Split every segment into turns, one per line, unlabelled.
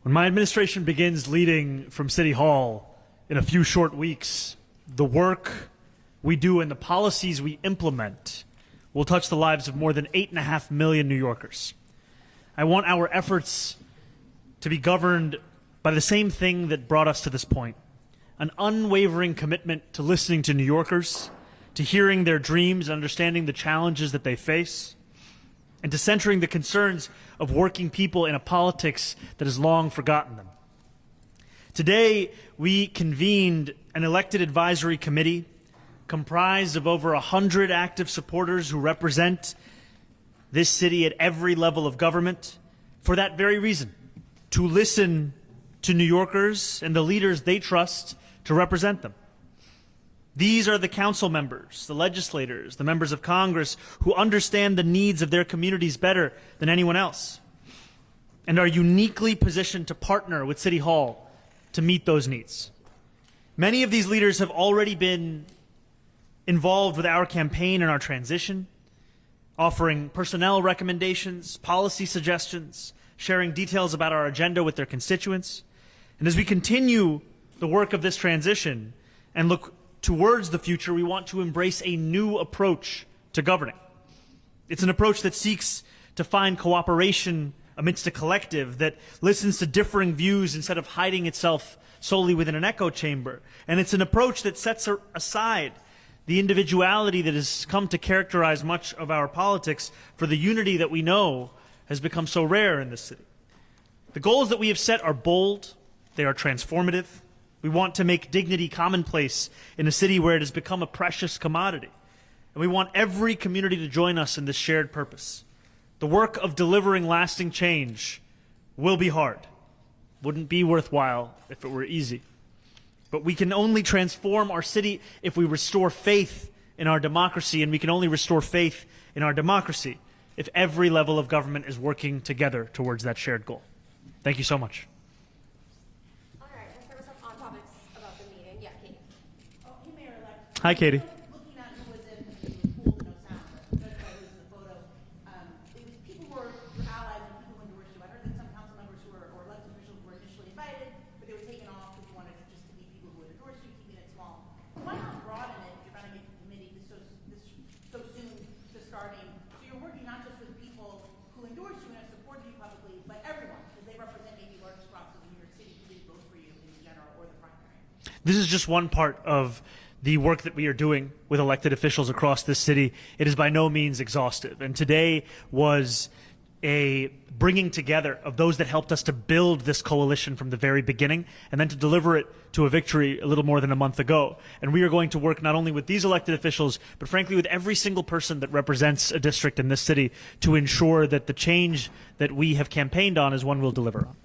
When my administration begins leading from City Hall in a few short weeks, the work we do and the policies we implement will touch the lives of more than 8.5 million New Yorkers. I want our efforts to be governed by the same thing that brought us to this point: an unwavering commitment to listening to New Yorkers, to hearing their dreams and understanding the challenges that they face, and to centering the concerns of working people in a politics that has long forgotten them. Today, we convened an elected advisory committee comprised of over 100 active supporters who represent this city at every level of government for that very reason: to listen to New Yorkers and the leaders they trust to represent them. These are the council members, the legislators, the members of Congress who understand the needs of their communities better than anyone else and are uniquely positioned to partner with City Hall to meet those needs. Many of these leaders have already been involved with our campaign and our transition, offering personnel recommendations, policy suggestions, sharing details about our agenda with their constituents. And as we continue the work of this transition and look towards the future, we want to embrace a new approach to governing. It's an approach that seeks to find cooperation amidst a collective, that listens to differing views instead of hiding itself solely within an echo chamber. And it's an approach that sets aside the individuality that has come to characterize much of our politics for the unity that we know has become so rare in this city. The goals that we have set are bold, they are transformative. We want to make dignity commonplace in a city where it has become a precious commodity. And we want every community to join us in this shared purpose. The work of delivering lasting change will be hard. Wouldn't be worthwhile if it were easy. But we can only transform our city if we restore faith in our democracy, and we can only restore faith in our democracy if every level of government is working together towards that shared goal. Thank you so much. Hi, Katie.
Looking at who was in the pool, no sound, judged by who's in the photo, it was people who were your allies and people who endorsed you. I heard that some council members who were, or elected officials who were initially invited, but they were taken off because you wanted it just to be people who had endorsed you, keeping it small. Why not broaden it if you're trying to get the committee so soon to starting? So you're working not just with people who endorse you and have supported you publicly, but everyone, because they represent maybe large swaths of New York City who didn't vote for you in general or the primary.
This is just one part of the work that we are doing with elected officials across this city. It is by no means exhaustive. And today was a bringing together of those that helped us to build this coalition from the very beginning and then to deliver it to a victory a little more than a month ago. And we are going to work not only with these elected officials, but frankly with every single person that represents a district in this city to ensure that the change that we have campaigned on is one we'll deliver on.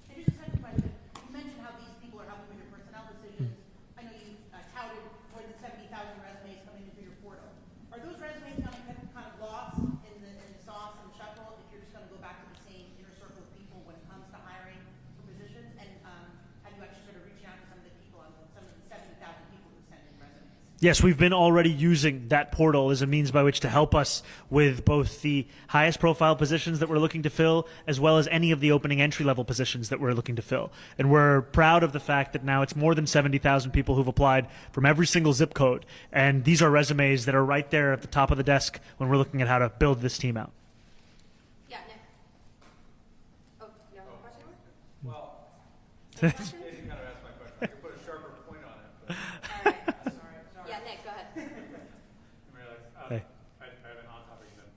Yes, we've been already using that portal as a means by which to help us with both the highest profile positions that we're looking to fill, as well as any of the opening entry-level positions that we're looking to fill. And we're proud of the fact that now it's more than 70,000 people who've applied from every single zip code. And these are resumes that are right there at the top of the desk when we're looking at how to build this team out.
Yeah, Nick. Oh, you have a question?
Well, Katie kind of asked my question. I could put a sharper point on it. But
all right. Yeah, Nick, go ahead.
Hey.
I have an on-topic event.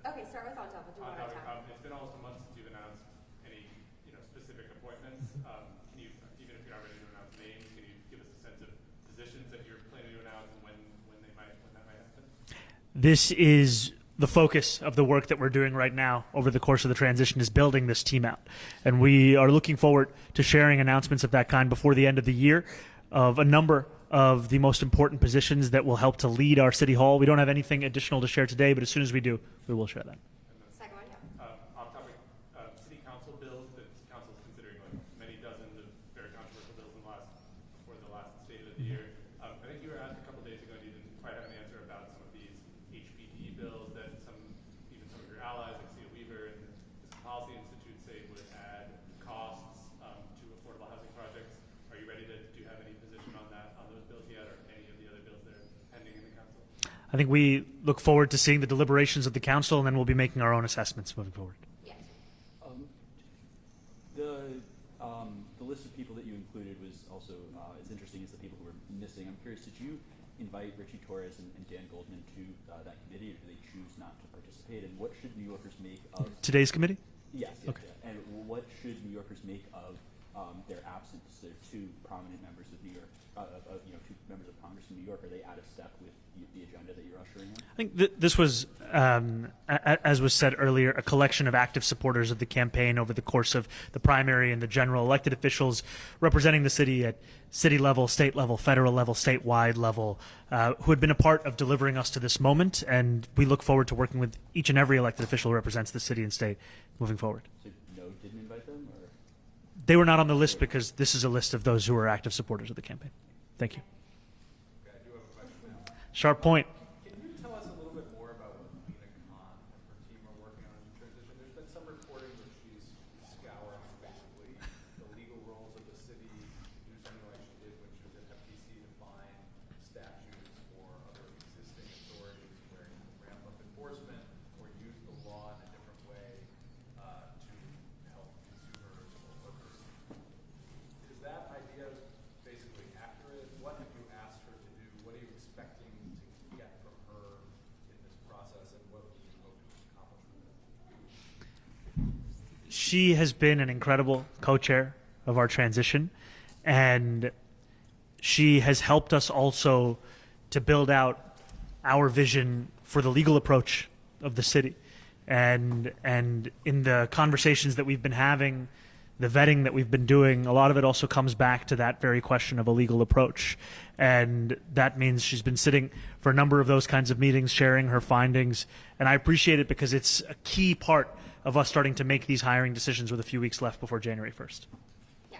Okay, start with on-topic. Do one at a time.
It's been almost a month since you've announced any specific appointments. Can you, even if you're not ready to announce names, can you give us a sense of positions that you're planning to announce and when that might happen?
This is the focus of the work that we're doing right now over the course of the transition, is building this team out. And we are looking forward to sharing announcements of that kind before the end of the year of a number of the most important positions that will help to lead our City Hall. We don't have anything additional to share today, but as soon as we do, we will share that.
Second one, yeah.
Off-topic, city council bills that council is considering, like many dozens of very controversial bills before the last State of the Year. I think you were asked a couple days ago, and you didn't quite have an answer about some of these HPD bills that even some of your allies, like Cedar Weaver and the Policy Institute, say would add costs to
I think we look forward to seeing the deliberations of the council, and then we'll be making our own assessments moving forward.
Yes.
The list of people that you included was also as interesting as the people who were missing. I'm curious, did you invite Richie Torres and Dan Goldman to that committee, or do they choose not to participate? And what should New Yorkers make of
Today's committee?
Yes.
Okay.
Yeah. And what should New Yorkers make of their absence? They're two prominent members of New York, two members of Congress in New York. Are they out of step with the agenda that you're ushering in?
I think this was, as was said earlier, a collection of active supporters of the campaign over the course of the primary and the general, elected officials representing the city at city level, state level, federal level, statewide level, who had been a part of delivering us to this moment. And we look forward to working with each and every elected official who represents the city and state moving forward.
So no, didn't invite them? Or?
They were not on the list because this is a list of those who are active supporters of the campaign. Thank you.
Okay, I do have a question now.
Sharp point.
Can you tell us a little bit more about what Lena Khan and her team are working on in the transition? There's been some reporting that she's scouring basically the legal roles of the city to do something like she did when she was at FTC to find statutes or other existing authorities where you can ramp up enforcement or use the law in a different way to help consumers or workers. Is that idea basically accurate? What have you asked her to do? What are you expecting to get from her in this process, and what do you hope to accomplish with it?
She has been an incredible co-chair of our transition, and she has helped us also to build out our vision for the legal approach of the city. And in the conversations that we've been having, the vetting that we've been doing, a lot of it also comes back to that very question of a legal approach. And that means she's been sitting for a number of those kinds of meetings, sharing her findings. And I appreciate it because it's a key part of us starting to make these hiring decisions with a few weeks left before January 1st.
Yeah.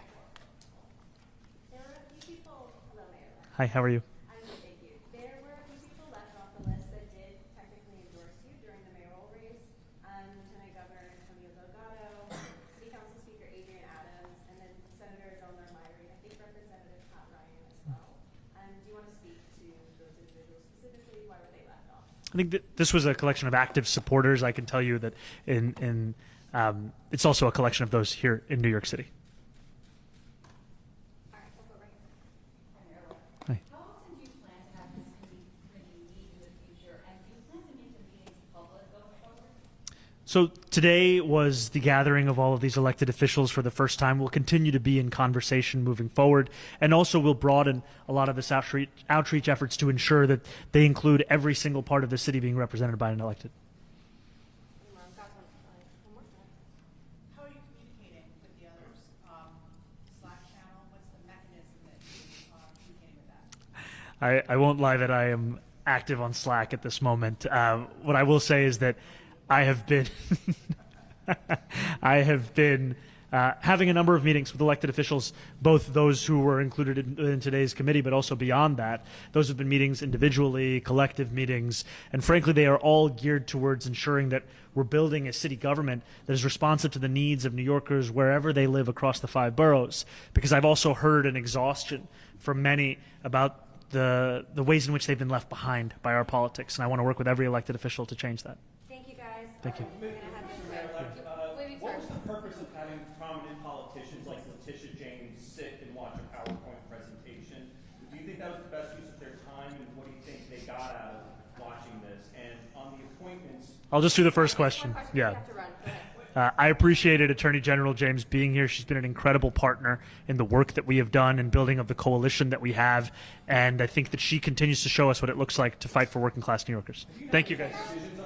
There were a few people. Hello, Mayor.
Hi, how are you?
I'm good, thank you. There were a few people left off the list that did technically endorse you during the mayoral race. Lieutenant Governor Antonio Delgado, City Council Speaker Adrian Adams, and then Senator Zelmer Myrie, I think Representative Pat Ryan as well. Do you want to speak to those individuals specifically? Why were they left off?
I think that this was a collection of active supporters. I can tell you that it's also a collection of those here in New York City.
All right, we'll go right here.
Hi.
How often do you plan to have this committee meet in the future, and do you plan to make the meetings public going forward?
So today was the gathering of all of these elected officials for the first time. We'll continue to be in conversation moving forward, and also we'll broaden a lot of this outreach efforts to ensure that they include every single part of the city being represented by an elected.
Got one more time.
How are you communicating with the others? Slack channel, what's the mechanism that you are communicating with that?
I won't lie that I am active on Slack at this moment. What I will say is that I have been having a number of meetings with elected officials, both those who were included in today's committee, but also beyond that. Those have been meetings individually, collective meetings, and frankly, they are all geared towards ensuring that we're building a city government that is responsive to the needs of New Yorkers wherever they live across the 5 boroughs. Because I've also heard an exhaustion from many about the ways in which they've been left behind by our politics, and I want to work with every elected official to change that.
Thank you, guys.
Thank you.
We're gonna have this wait,
What was
first.
the purpose of having prominent politicians like Letitia James sit and watch a PowerPoint presentation? Do you think that was the best use of their time, and what do you think they got out of watching this? And on the appointments,
I'll just do the first question.
One question.
Yeah.
We have to run. Go ahead.
I appreciated Attorney General James being here. She's been an incredible partner in the work that we have done and building of the coalition that we have. And I think that she continues to show us what it looks like to fight for working class New Yorkers. Thank you, guys.
decisions